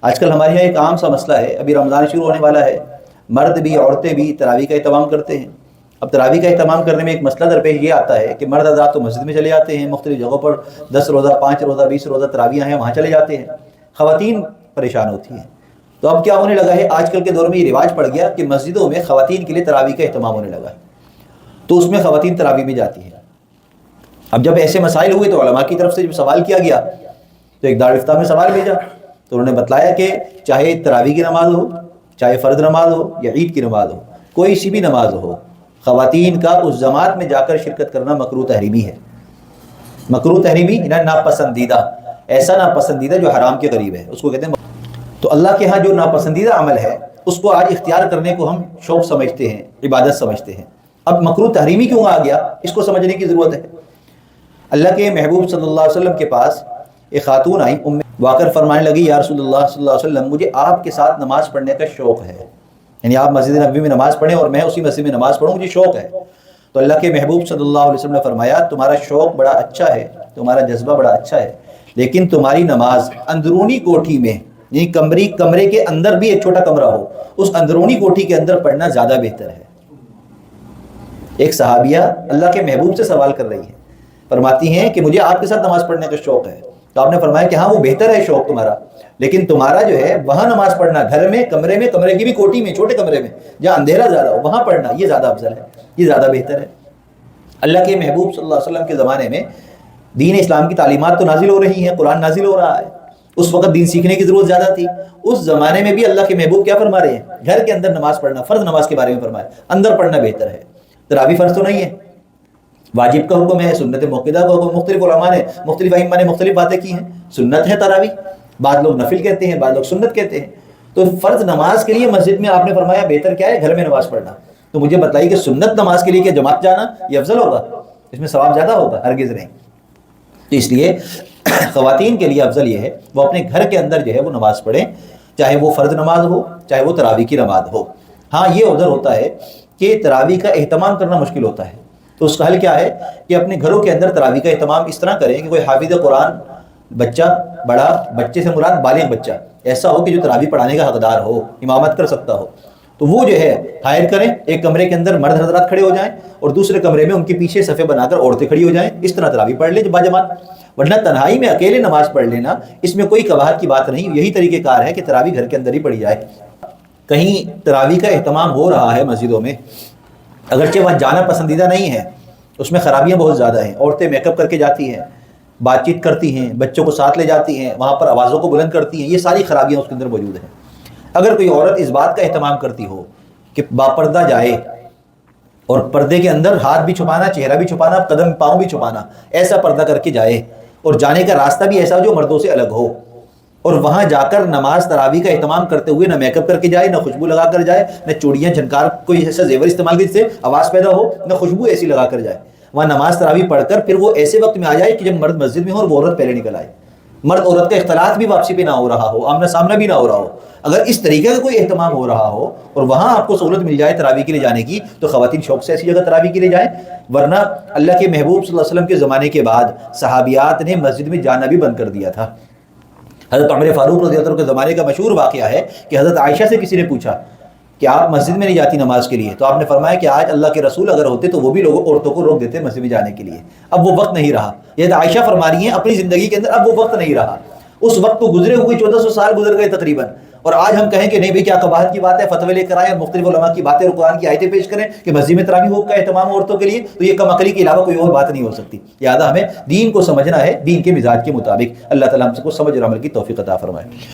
آج کل ہمارے یہاں ایک عام سا مسئلہ ہے، ابھی رمضان شروع ہونے والا ہے، مرد بھی عورتیں بھی تراویح کا اہتمام کرتے ہیں۔ اب تراویح کا اہتمام کرنے میں ایک مسئلہ درپیش یہ آتا ہے کہ مرد حضرات تو مسجد میں چلے جاتے ہیں، مختلف جگہوں پر 10 روزہ 5 روزہ 20 روزہ تراویح ہیں وہاں چلے جاتے ہیں، خواتین پریشان ہوتی ہیں۔ تو اب کیا ہونے لگا ہے، آج کل کے دور میں یہ رواج پڑ گیا کہ مسجدوں میں خواتین کے لیے تراویح کا اہتمام ہونے لگا ہے، تو اس میں خواتین تراویح بھی جاتی ہیں۔ اب جب ایسے مسائل ہوئے تو علماء کی طرف سے جب سوال کیا گیا تو ایک دارالفتہ میں سوال بھیجا، تو انہوں نے بتلایا کہ چاہے تراویح کی نماز ہو، چاہے فرض نماز ہو یا عید کی نماز ہو، کوئی سی بھی نماز ہو، خواتین کا اس جماعت میں جا کر شرکت کرنا مکروہ تحریمی ہے۔ مکروہ تحریمی یعنی ناپسندیدہ، ایسا ناپسندیدہ جو حرام کے قریب ہے، اس کو کہتے ہیں۔ تو اللہ کے ہاں جو ناپسندیدہ عمل ہے اس کو آج اختیار کرنے کو ہم شوق سمجھتے ہیں، عبادت سمجھتے ہیں۔ اب مکروہ تحریمی کیوں آ گیا، اس کو سمجھنے کی ضرورت ہے۔ اللہ کے محبوب صلی اللہ علیہ وسلم کے پاس ایک خاتون آئی، وا کر فرمانے لگی، یا رسول اللہ صلی اللہ علیہ وسلم، مجھے آپ کے ساتھ نماز پڑھنے کا شوق ہے، یعنی آپ مسجد نبوی میں نماز پڑھیں اور میں اسی مسجد میں نماز پڑھوں، مجھے شوق ہے۔ تو اللہ کے محبوب صلی اللہ علیہ وسلم نے فرمایا، تمہارا شوق بڑا اچھا ہے، تمہارا جذبہ بڑا اچھا ہے، لیکن تمہاری نماز اندرونی کوٹھی میں، یعنی کمرے کے اندر بھی ایک چھوٹا کمرہ ہو، اس اندرونی کوٹھی کے اندر پڑھنا زیادہ بہتر ہے۔ ایک صحابیہ اللہ کے محبوب سے سوال کر رہی ہے، فرماتی ہیں کہ مجھے آپ کے ساتھ نماز پڑھنے کا شوق ہے۔ تو آپ نے فرمایا کہ ہاں وہ بہتر ہے شوق تمہارا، لیکن تمہارا جو ہے وہاں نماز پڑھنا، گھر میں کمرے کی بھی کوٹھی میں، چھوٹے کمرے میں جہاں اندھیرا زیادہ ہو، وہاں پڑھنا یہ زیادہ افضل ہے، یہ زیادہ بہتر ہے۔ اللہ کے محبوب صلی اللہ علیہ وسلم کے زمانے میں دین اسلام کی تعلیمات تو نازل ہو رہی ہیں، قرآن نازل ہو رہا ہے، اس وقت دین سیکھنے کی ضرورت زیادہ تھی۔ اس زمانے میں بھی اللہ کے محبوب کیا فرما رہے ہیں، گھر کے اندر نماز پڑھنا، فرض نماز کے بارے میں فرمایا، اندر پڑھنا بہتر ہے۔ تراویح فرض تو نہیں ہے، واجب کا حکم ہے، سنت موقدہ کا حکم، مختلف علماء نے، مختلف ائمہ نے مختلف باتیں کی ہیں۔ سنت ہے تراویح، بعض لوگ نفل کہتے ہیں، بعض لوگ سنت کہتے ہیں۔ تو فرض نماز کے لیے مسجد میں آپ نے فرمایا بہتر کیا ہے، گھر میں نماز پڑھنا۔ تو مجھے بتائیے کہ سنت نماز کے لیے کیا جماعت جانا یہ افضل ہوگا، اس میں ثواب زیادہ ہوگا؟ ہرگز نہیں۔ تو اس لیے خواتین کے لیے افضل یہ ہے وہ اپنے گھر کے اندر جو ہے وہ نماز پڑھیں، چاہے وہ فرض نماز ہو چاہے وہ تراویح کی نماز ہو۔ ہاں یہ عذر ہوتا ہے کہ تراویح کا اہتمام کرنا مشکل ہوتا ہے، تو اس کا حل کیا ہے کہ اپنے گھروں کے اندر تراویح کا اہتمام اس طرح کریں کہ کوئی حافظ قرآن بچہ، بڑا بچے سے مراد بالغ بچہ ایسا ہو کہ جو تراویح پڑھانے کا حقدار ہو، امامت کر سکتا ہو، تو وہ جو ہے ہائر کریں۔ ایک کمرے کے اندر مرد حضرات کھڑے ہو جائیں اور دوسرے کمرے میں ان کے پیچھے صفے بنا کر عورتیں کھڑی ہو جائیں، اس طرح تراویح پڑھ لیں باجماعت۔ ورنہ تنہائی میں اکیلے نماز پڑھ لینا، اس میں کوئی قباحت کی بات نہیں، یہی طریقہ کار ہے کہ تراویح گھر کے اندر ہی پڑھی جائے۔ کہیں تراویح کا اہتمام ہو رہا ہے مسجدوں میں، اگرچہ وہاں جانا پسندیدہ نہیں ہے، اس میں خرابیاں بہت زیادہ ہیں۔ عورتیں میک اپ کر کے جاتی ہیں، بات چیت کرتی ہیں، بچوں کو ساتھ لے جاتی ہیں، وہاں پر آوازوں کو بلند کرتی ہیں، یہ ساری خرابیاں اس کے اندر موجود ہیں۔ اگر کوئی عورت اس بات کا اہتمام کرتی ہو کہ باپردہ جائے اور پردے کے اندر ہاتھ بھی چھپانا، چہرہ بھی چھپانا، قدم پاؤں بھی چھپانا، ایسا پردہ کر کے جائے اور جانے کا راستہ بھی ایسا ہو جو مردوں سے الگ ہو، اور وہاں جا کر نماز تراویح کا اہتمام کرتے ہوئے نہ میک اپ کر کے جائے، نہ خوشبو لگا کر جائے، نہ چوڑیاں جھنکار کوئی ایسا زیور استعمال کرے جس سے آواز پیدا ہو، نہ خوشبو ایسی لگا کر جائے، وہاں نماز تراویح پڑھ کر پھر وہ ایسے وقت میں آ جائے کہ جب مرد مسجد میں ہو اور وہ عورت پہلے نکل آئے، مرد عورت کا اختلاط بھی واپسی پہ نہ ہو رہا ہو، آمنا سامنا بھی نہ ہو رہا ہو۔ اگر اس طریقے کا کوئی اہتمام ہو رہا ہو اور وہاں آپ کو سہولت مل جائے تراویح کے لیے جانے کی، تو خواتین شوق سے ایسی جگہ تراویح کے لیے جائیں۔ ورنہ اللہ کے محبوب صلی اللہ علیہ وسلم کے زمانے کے بعد صحابیات نے مسجد میں جانا بھی بند کر دیا تھا۔ حضرت عمر فاروق رضی اللہ عنہ کے زمانے کا مشہور واقعہ ہے کہ حضرت عائشہ سے کسی نے پوچھا کہ آپ مسجد میں نہیں جاتی نماز کے لیے، تو آپ نے فرمایا کہ آج اللہ کے رسول اگر ہوتے تو وہ بھی لوگوں عورتوں کو روک دیتے مسجد میں جانے کے لیے۔ اب وہ وقت نہیں رہا، یہ عائشہ فرما رہی ہیں اپنی زندگی کے اندر اب وہ وقت نہیں رہا، اس وقت تو گزرے ہوئے 1400 سال گزر گئے تقریباً، اور آج ہم کہیں کہ نہیں بھئی کیا قباحت کی بات ہے، فتوے لے کر آئیں اور مختلف علماء کی باتیں اور قرآن کی آیتیں پیش کریں کہ مسجد میں تراویح کا اہتمام عورتوں کے لیے، تو یہ کم عقلی کے علاوہ کوئی اور بات نہیں ہو سکتی۔ لہٰذا ہمیں دین کو سمجھنا ہے دین کے مزاج کے مطابق۔ اللہ تعالیٰ ہم سب کو سمجھ اور عمل کی توفیق عطا فرمائے۔